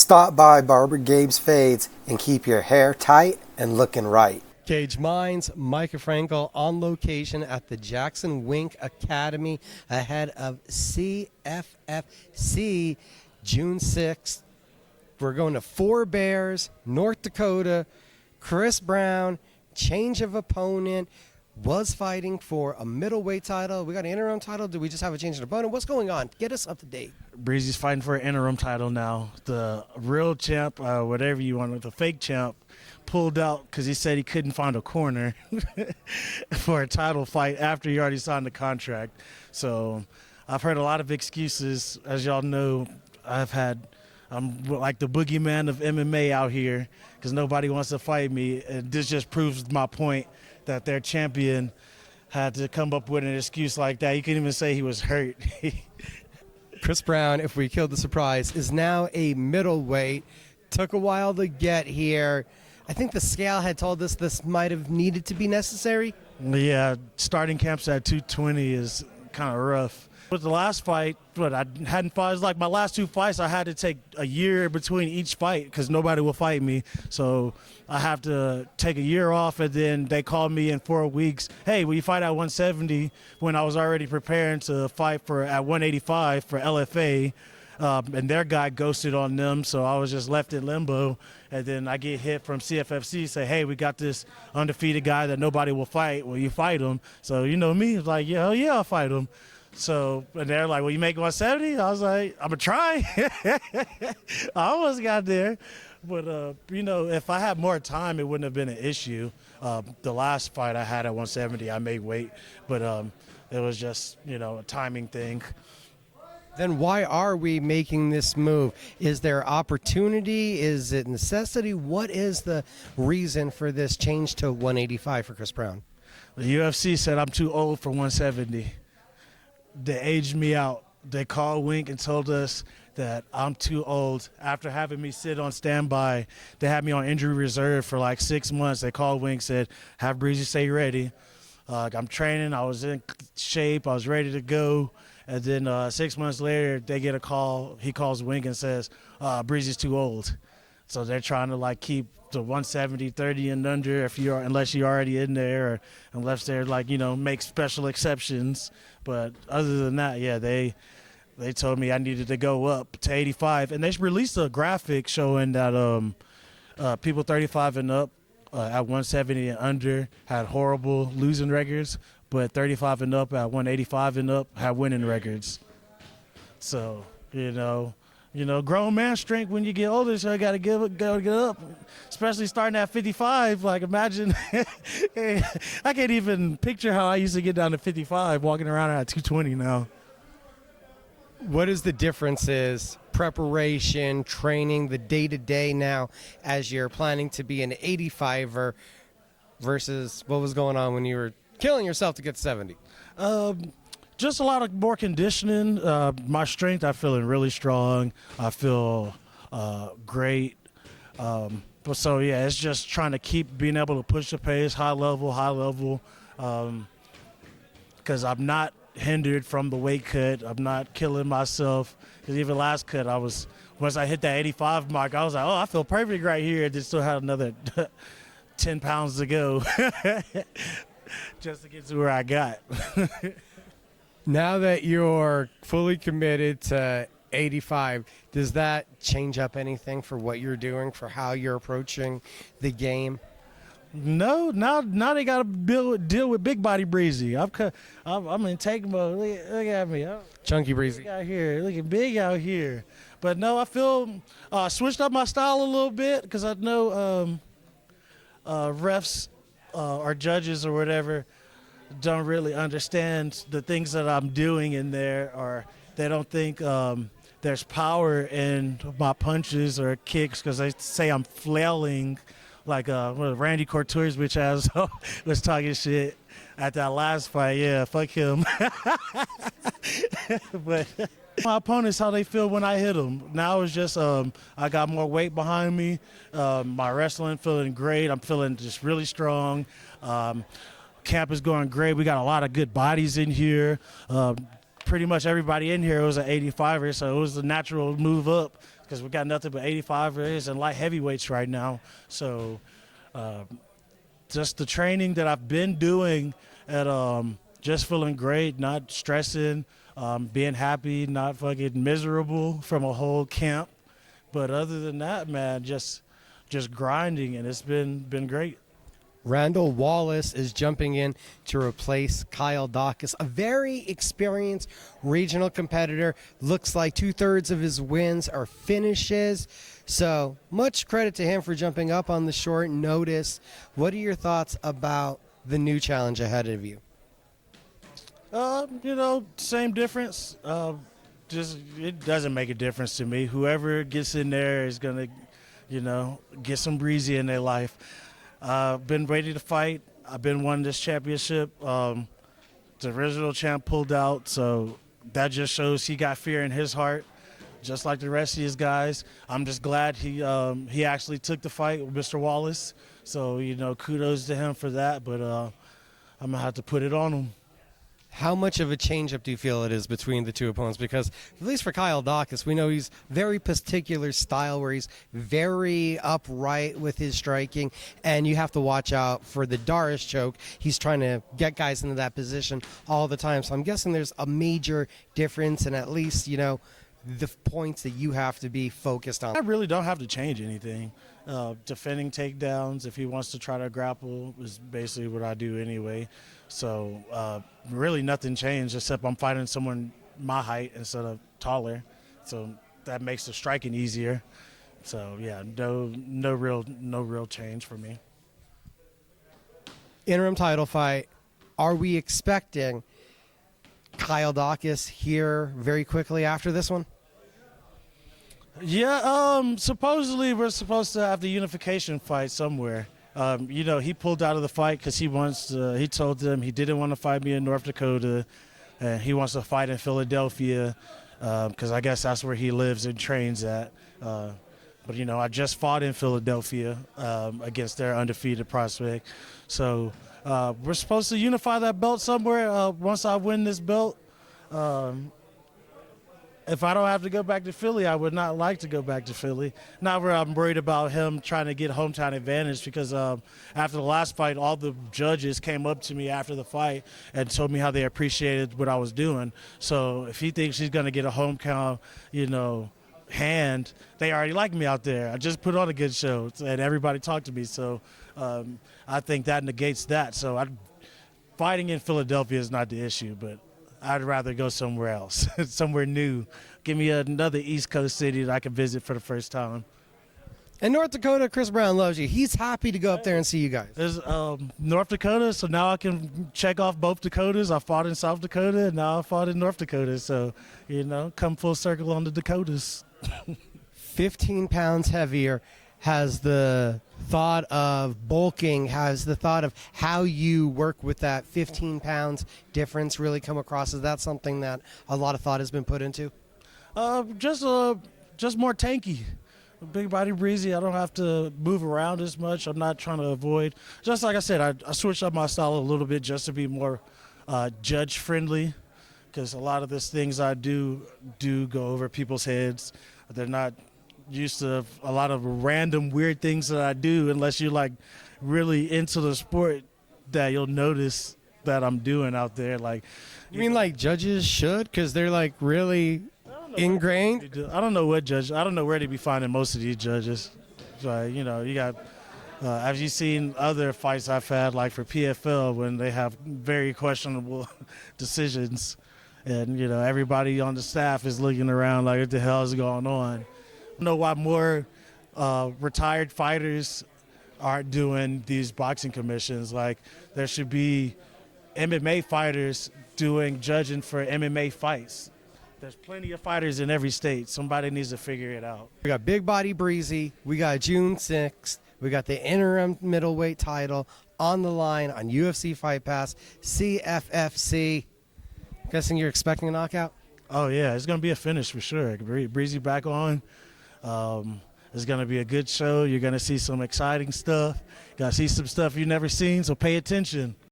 Stop by Barber Gabe's Fades and keep your hair tight and looking right. Gage Mines, Micah Frankel on location at the Jackson Wink Academy ahead of CFFC June 6th. We're going to Four Bears, North Dakota. Chris Brown, change of opponent, was fighting for a middleweight title. We got an interim title. Do we just have a change of opponent? What's going on? Get us up to date. Breezy's fighting for an interim title now. The real champ, whatever you want, the fake champ, pulled out because he said he couldn't find a corner for a title fight after he already signed the contract. So I've heard a lot of excuses. As y'all know, I'm like the boogeyman of MMA out here because nobody wants to fight me. And this just proves my point that their champion had to come up with an excuse like that. You couldn't even say he was hurt. Chris Brown, if we killed the surprise, is now a middleweight. Took a while to get here. I think the scale had told us this might have needed to be necessary. Yeah, starting camps at 220 is kind of rough. With the last fight, I hadn't fought. It was like my last two fights, I had to take a year between each fight because nobody will fight me. So I have to take a year off, and then they called me in 4 weeks. Hey, will you fight at 170? When I was already preparing to fight at 185 for LFA, and their guy ghosted on them, so I was just left in limbo. And then I get hit from CFFC, say, hey, we got this undefeated guy that nobody will fight. Will you fight him? So you know me, it's like, yeah, hell yeah, I'll fight him. So, and they're like, well, you make 170? I was like, I'm going to try. I almost got there. But, if I had more time, it wouldn't have been an issue. The last fight I had at 170, I made weight. But it was just, a timing thing. Then why are we making this move? Is there opportunity? Is it necessity? What is the reason for this change to 185 for Chris Brown? The UFC said I'm too old for 170. They aged me out. They called Wink and told us that I'm too old. After having me sit on standby, they had me on injury reserve for like 6 months. They called Wink, said, have Breezy stay ready. I'm training. I was in shape. I was ready to go. And then 6 months later, they get a call. He calls Wink and says, Breezy's too old. So they're trying to keep the 170, 30 and under unless you're already in there, or unless they're make special exceptions. But other than that, yeah, they told me I needed to go up to 85. And they released a graphic showing that people 35 and up at 170 and under had horrible losing records, but 35 and up at 185 and up had winning records. So, grown man strength when you get older, so I got to get up, especially starting at 55. Like, imagine, I can't even picture how I used to get down to 55 walking around at 220 now. What is the differences, preparation, training, the day-to-day now as you're planning to be an 85er versus what was going on when you were killing yourself to get 70? Just a lot of more conditioning. My strength, I'm feeling really strong. I feel great. So, yeah, it's just trying to keep being able to push the pace, high level, because I'm not hindered from the weight cut. I'm not killing myself. Because even last cut, once I hit that 85 mark, I was like, oh, I feel perfect right here. And then still had another 10 pounds to go just to get to where I got. Now that you're fully committed to 85, does that change up anything for what you're doing, for how you're approaching the game? No, now they got to deal with big body Breezy. I'm in take mode. Look at me. Chunky Breezy. Big out here, looking big out here. But no, I feel switched up my style a little bit because I know refs or judges or whatever don't really understand the things that I'm doing in there, or they don't think there's power in my punches or kicks because they say I'm flailing like Randy Couture's bitch ass was talking shit at that last fight. Yeah, fuck him. But my opponents, how they feel when I hit them. Now it's just I got more weight behind me. My wrestling feeling great. I'm feeling just really strong. Camp is going great. We got a lot of good bodies in here. Pretty much everybody in here was an 85er, so it was a natural move up. because we got nothing but 85ers and light heavyweights right now. So just the training that I've been doing at just feeling great, not stressing, being happy, not fucking miserable from a whole camp. But other than that, man, just grinding, and it's been great. Randall Wallace is jumping in to replace Kyle Dawkins, a very experienced regional competitor. Looks like 2/3 of his wins are finishes. So much credit to him for jumping up on the short notice. What are your thoughts about the new challenge ahead of you? Same difference. Just it doesn't make a difference to me. Whoever gets in there is gonna, get some Breezy in their life. Been ready to fight. I've been won this championship. The original champ pulled out, so that just shows he got fear in his heart, just like the rest of his guys. I'm just glad he actually took the fight with Mr. Wallace. So kudos to him for that. But I'm gonna have to put it on him. How much of a change-up do you feel it is between the two opponents? Because, at least for Kyle Dawkins, we know he's very particular style where he's very upright with his striking, and you have to watch out for the Doris choke. He's trying to get guys into that position all the time. So I'm guessing there's a major difference in at least, the points that you have to be focused on. I really don't have to change anything. Defending takedowns, if he wants to try to grapple, is basically what I do anyway. So really nothing changed except I'm fighting someone my height instead of taller. So that makes the striking easier. So yeah, no real change for me. Interim title fight. Are we expecting Kyle Dawkins here very quickly after this one? Yeah, supposedly we're supposed to have the unification fight somewhere. He pulled out of the fight because he told them he didn't want to fight me in North Dakota, and he wants to fight in Philadelphia because I guess that's where he lives and trains at. But I just fought in Philadelphia against their undefeated prospect. So we're supposed to unify that belt somewhere once I win this belt. If I don't have to go back to Philly, I would not like to go back to Philly. Not where I'm worried about him trying to get hometown advantage because after the last fight, all the judges came up to me after the fight and told me how they appreciated what I was doing. So if he thinks he's going to get a hometown, hand, they already like me out there. I just put on a good show and everybody talked to me. So I think that negates that. So fighting in Philadelphia is not the issue, but I'd rather go somewhere else, somewhere new. Give me another East Coast city that I can visit for the first time. In North Dakota, Chris Brown loves you. He's happy to go up there and see you guys. There's North Dakota, so now I can check off both Dakotas. I fought in South Dakota, and now I fought in North Dakota. So, come full circle on the Dakotas. 15 pounds heavier. Has the thought of bulking, has the thought of how you work with that 15 pounds difference really come across? Is that something that a lot of thought has been put into? Just more tanky. Big body Breezy. I don't have to move around as much. I'm not trying to avoid. Just like I said, I switched up my style a little bit just to be more judge friendly, because a lot of these things I do go over people's heads. They're not used to a lot of random weird things that I do unless you're like really into the sport that you'll notice that I'm doing out there. Like, you mean like judges should, because they're like really ingrained? I don't know what judge. I don't know where they be finding most of these judges. So, you got. Have you seen other fights I've had, like for PFL, when they have very questionable decisions, and everybody on the staff is looking around like, what the hell is going on? I don't know why more retired fighters aren't doing these boxing commissions. Like, there should be MMA fighters doing judging for MMA fights. There's plenty of fighters in every state. Somebody needs to figure it out. We got Big Body Breezy. We got June 6th. We got the interim middleweight title on the line on UFC Fight Pass, CFFC. Guessing you're expecting a knockout? Oh, yeah. It's going to be a finish for sure. Breezy back on. It's going to be a good show. You're going to see some exciting stuff. You're going to see some stuff you've never seen, so pay attention.